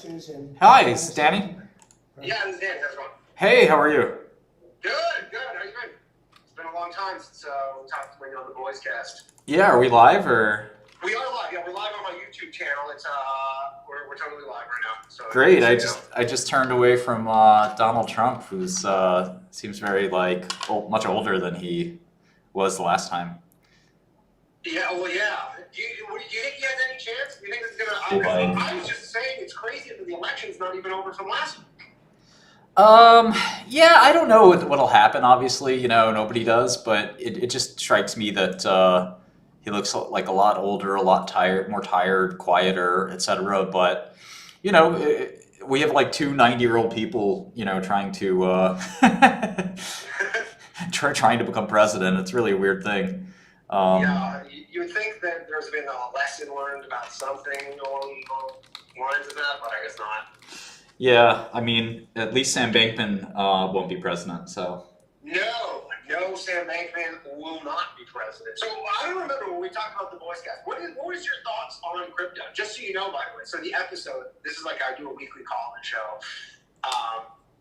questions. And Hi, is this Danny? Yeah, this is Danny. How's it going? Hey, how are you? Good. How you been? It's been a long time since we talked when you're on the Boys Cast. Yeah, are we live or? We are live. Yeah, we're live on my YouTube channel. It's we're totally live right now. So Great. I just turned away from Donald Trump, who's seems very much older than he was the last time. Yeah. Well, yeah. Do you think he has any chance? Do you think this is gonna? I was just saying it's crazy that the election's not even over from last week. Yeah, I don't know what'll happen. Obviously, nobody does, but it just strikes me that he looks like a lot older, a lot more tired, quieter, etc. But we have like two 90-year-old people, trying to trying to become president. It's really a weird thing. Yeah, you would think that there's been a lesson learned about something along the lines of that, but I guess not. Yeah, I mean, at least Sam Bankman won't be president, so. No, Sam Bankman will not be president. So I don't remember when we talked about the Boys Cast. What was your thoughts on crypto? Just so you know, by the way. So the episode, this is like I do a weekly call-in show,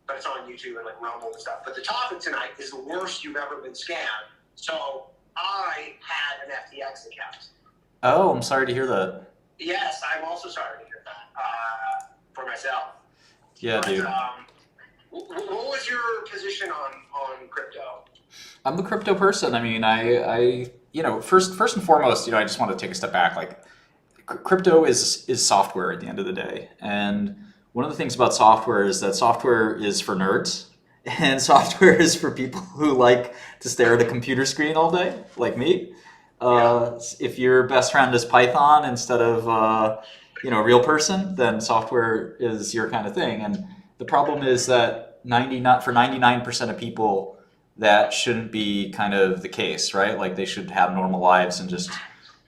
but it's on YouTube and like Rumble and stuff. But the topic tonight is the worst you've ever been scammed. So I had an FTX account. Oh, I'm sorry to hear that. Yes, I'm also sorry to hear that for myself. Yeah, dude. What was your position on crypto? I'm a crypto person. I mean, I first and foremost, I just want to take a step back. Like, crypto is software at the end of the day, and one of the things about software is that software is for nerds, and software is for people who like to stare at a computer screen all day, like me. If your best friend is Python instead of a real person, then software is your kind of thing. And the problem is that for 99% of people, that shouldn't be kind of the case, right? Like, they should have normal lives and just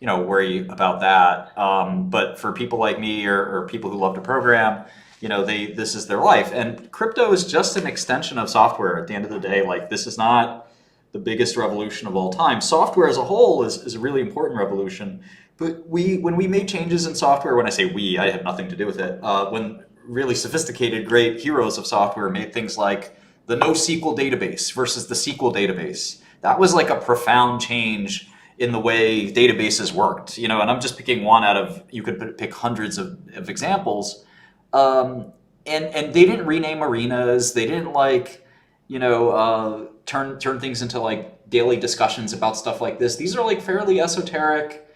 worry about that. But for people like me or people who love to program, this is their life. And crypto is just an extension of software at the end of the day. Like, this is not the biggest revolution of all time. Software as a whole is a really important revolution. But when we made changes in software, when I say we, I have nothing to do with it. When really sophisticated, great heroes of software made things like the NoSQL database versus the SQL database, that was like a profound change in the way databases worked. And I'm just picking one out of, you could pick hundreds of examples. And they didn't rename arenas. They didn't turn things into like daily discussions about stuff like this. These are like fairly esoteric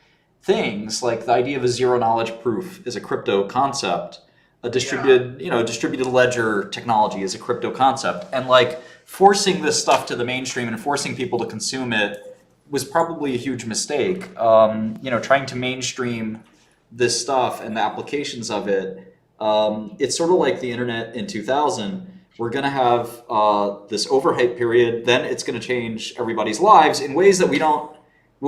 things. Like, the idea of a zero knowledge proof is a crypto concept. A distributed ledger technology is a crypto concept. And like, forcing this stuff to the mainstream and forcing people to consume it was probably a huge mistake. Trying to mainstream this stuff and the applications of it, it's sort of like the internet in 2000. We're going to have this overhype period, then it's going to change everybody's lives in ways that we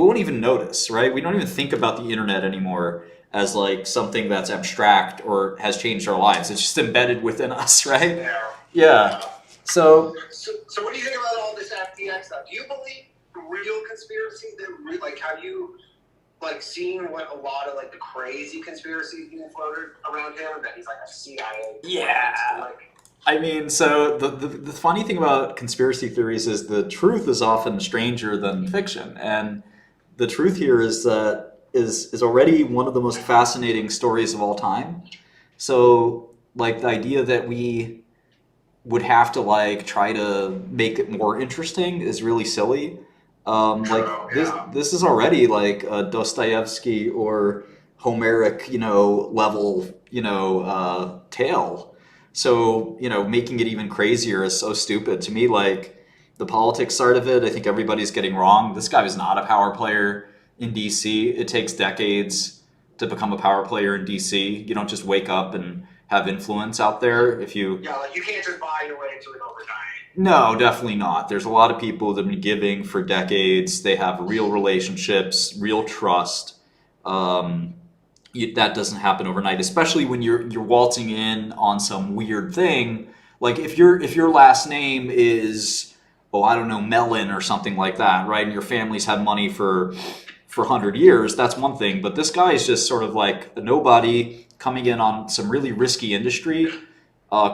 won't even notice, right? We don't even think about the internet anymore as like something that's abstract or has changed our lives. It's just embedded within us, right? Yeah. So what do you think about all this FTX stuff? Do you believe real conspiracy? Have you seen what a lot of like the crazy conspiracies being floated around him, that he's like a CIA? Yeah. I mean, so the funny thing about conspiracy theories is the truth is often stranger than fiction, and the truth here is that is already one of the most fascinating stories of all time. So, like, the idea that we would have to try to make it more interesting is really silly. This is already like a Dostoevsky or Homeric, level, tale. So, making it even crazier is so stupid. To me, like, the politics side of it, I think everybody's getting wrong. This guy was not a power player in DC. It takes decades to become a power player in DC. You don't just wake up and have influence out there. You can't just buy your way into it overnight. No, definitely not. There's a lot of people that have been giving for decades. They have real relationships, real trust. That doesn't happen overnight, especially when you're waltzing in on some weird thing. Like, if your last name is, I don't know, Mellon or something like that, right? And your family's had money for 100 years, that's one thing. But this guy is just sort of like a nobody coming in on some really risky industry,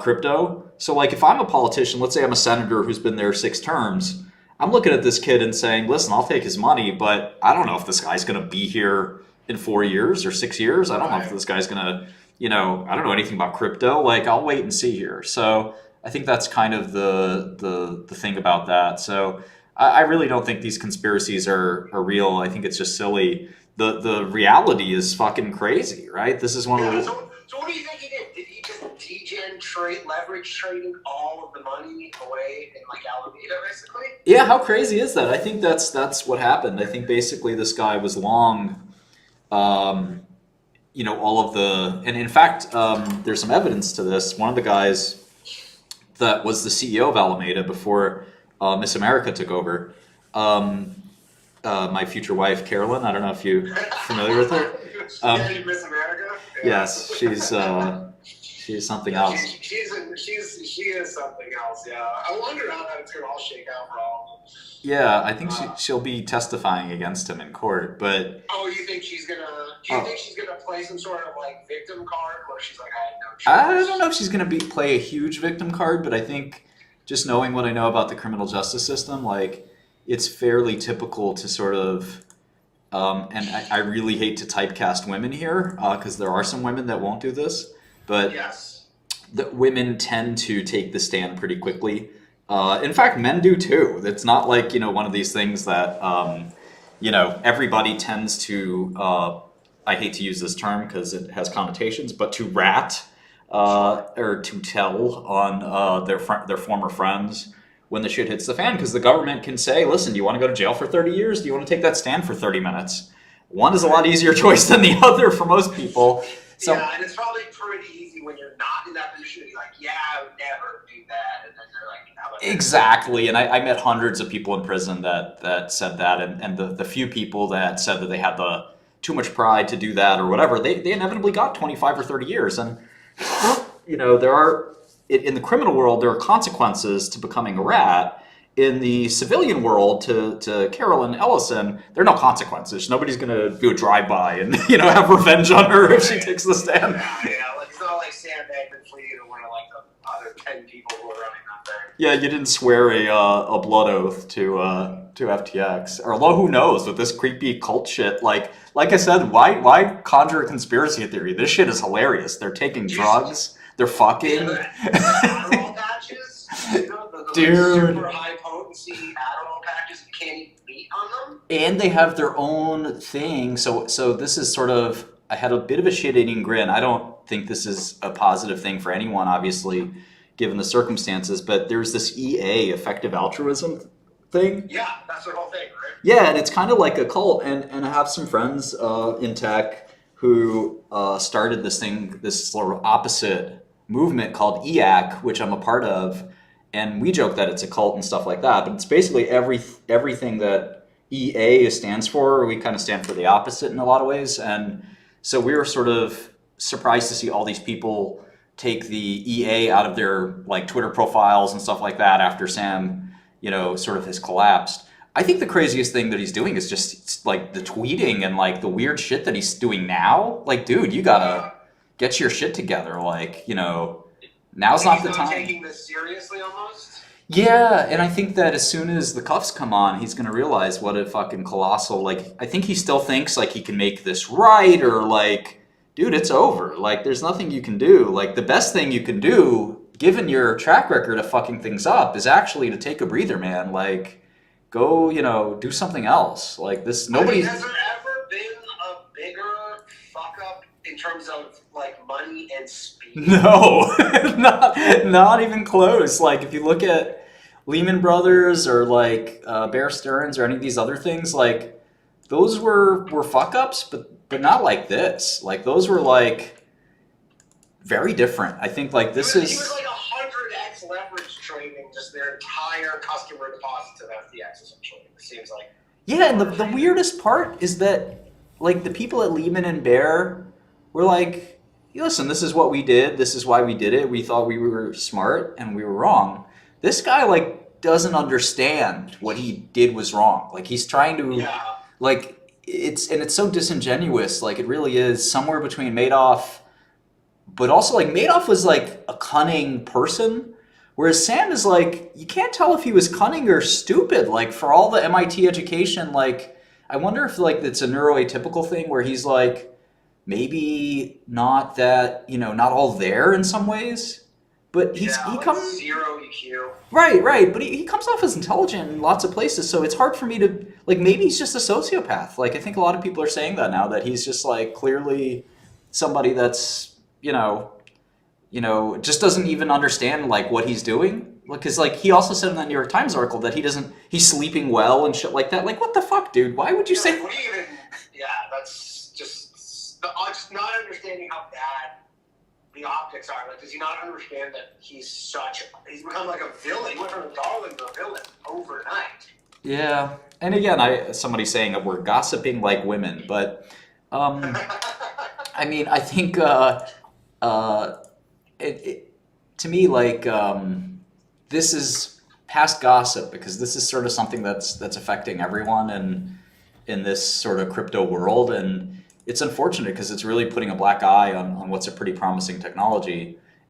crypto. So like if I'm a politician, let's say I'm a senator who's been there 6 terms, I'm looking at this kid and saying, listen, I'll take his money, but I don't know if this guy's going to be here in 4 years or 6 years. I don't know if this guy's going to, I don't know anything about crypto. Like I'll wait and see here. So I think that's kind of the thing about that. So I really don't think these conspiracies are real. I think it's just silly. The reality is fucking crazy, right? This is one of the. So what do you think he did? Did he just degen trade, leverage trading all of the money away in like Alameda, basically? Yeah, how crazy is that? I think that's what happened. I think basically this guy was long, all of the, and in fact, there's some evidence to this. One of the guys that was the CEO of Alameda before Miss America took over. My future wife, Carolyn. I don't know if you're familiar with her. Miss America. Yeah. Yes, she's something else. She is something else. Yeah, I wonder how that's gonna all shake out for all of them. Yeah, I think she'll be testifying against him in court. But you think she's gonna? Do you think she's gonna play some sort of like victim card, or she's like, I had no choice? I don't know if she's gonna play a huge victim card, but I think just knowing what I know about the criminal justice system, like it's fairly typical to sort of. And I really hate to typecast women here because there are some women that won't do this, but yes, the women tend to take the stand pretty quickly. In fact, men do too. It's not like one of these things that everybody tends to. I hate to use this term because it has connotations, but to rat or to tell on their former friends when the shit hits the fan, because the government can say, listen, do you want to go to jail for 30 years? Do you want to take that stand for 30 minutes? One is a lot easier choice than the other for most people. So, yeah, and it's probably pretty easy when you're not in that position to be like, yeah, I would never do that. And then they're like, how about exactly. And I met hundreds of people in prison that said that. And the few people that said that they had too much pride to do that or whatever, they inevitably got 25 or 30 years. And, there are... in the criminal world, there are consequences to becoming a rat. In the civilian world, to Carolyn Ellison, there are no consequences. Nobody's going to do a drive-by and have revenge on her if she takes the stand. Yeah, like it's not like Sam Bankman-Fried or one of like the other 10 people who are running that thing. Yeah, you didn't swear a blood oath to FTX. Or although who knows with this creepy cult shit. Like I said, why conjure a conspiracy theory? This shit is hilarious. They're taking drugs. They're fucking. Adderall patches, the dude. Super high potency Adderall patches. You can't eat meat on them. And they have their own thing. So this is sort of. I had a bit of a shit-eating grin. I don't think this is a positive thing for anyone, obviously, given the circumstances. But there's this EA, effective altruism thing. Yeah, that's their whole thing, right? Yeah, and it's kind of like a cult. And I have some friends in tech who started this thing, this sort of opposite movement called EAC, which I'm a part of, and we joke that it's a cult and stuff like that, but it's basically everything that EA stands for. We kind of stand for the opposite in a lot of ways, and so we were sort of surprised to see all these people take the EA out of their like Twitter profiles and stuff like that after Sam, sort of has collapsed. I think the craziest thing that he's doing is just like the tweeting and like the weird shit that he's doing now. Like, dude, you gotta get your shit together. Like, now's not the time. Taking this seriously almost? Yeah, and I think that as soon as the cuffs come on, he's gonna realize what a fucking colossal, like, I think he still thinks like he can make this right, or like, dude, it's over. Like, there's nothing you can do. Like, the best thing you can do, given your track record of fucking things up, is actually to take a breather, man. Like, go, do something else. Like this, nobody. Has there ever been a bigger fuck up in terms of like money and speed? No, not even close. Like if you look at Lehman Brothers or like Bear Stearns or any of these other things, like those were fuck ups, but not like this. Like those were like very different. I think like this is. He was like 100x leverage trading just their entire customer deposits of FTX essentially. It seems like. Yeah, and the weirdest part is that like the people at Lehman and Bear were like, listen, this is what we did. This is why we did it. We thought we were smart and we were wrong. This guy like doesn't understand what he did was wrong. Like he's trying to like it's so disingenuous. Like it really is somewhere between Madoff but also like Madoff was like a cunning person, whereas Sam is like you can't tell if he was cunning or stupid. Like for all the MIT education, like I wonder if like it's a neuroatypical thing where he's like maybe not that not all there in some ways, but Yeah, he like come zero EQ. right, but he comes off as intelligent in lots of places, so it's hard for me to like maybe he's just a sociopath. Like I think a lot of people are saying that now that he's just like clearly somebody that's just doesn't even understand like what he's doing. Because like he also said in the New York Times article that he's sleeping well and shit like that. Like what the fuck, dude? Why would you Yeah, say? like, what do you even? Yeah, that's just not understanding how bad the optics are. Like, does he not understand that he's become like a villain? He went from a darling to a villain overnight. Yeah, and again, somebody saying that we're gossiping like women, but I mean, I think uh, to me, like this is past gossip because this is sort of something that's affecting everyone in this sort of crypto world, and it's unfortunate because it's really putting a black eye on what's a pretty promising technology.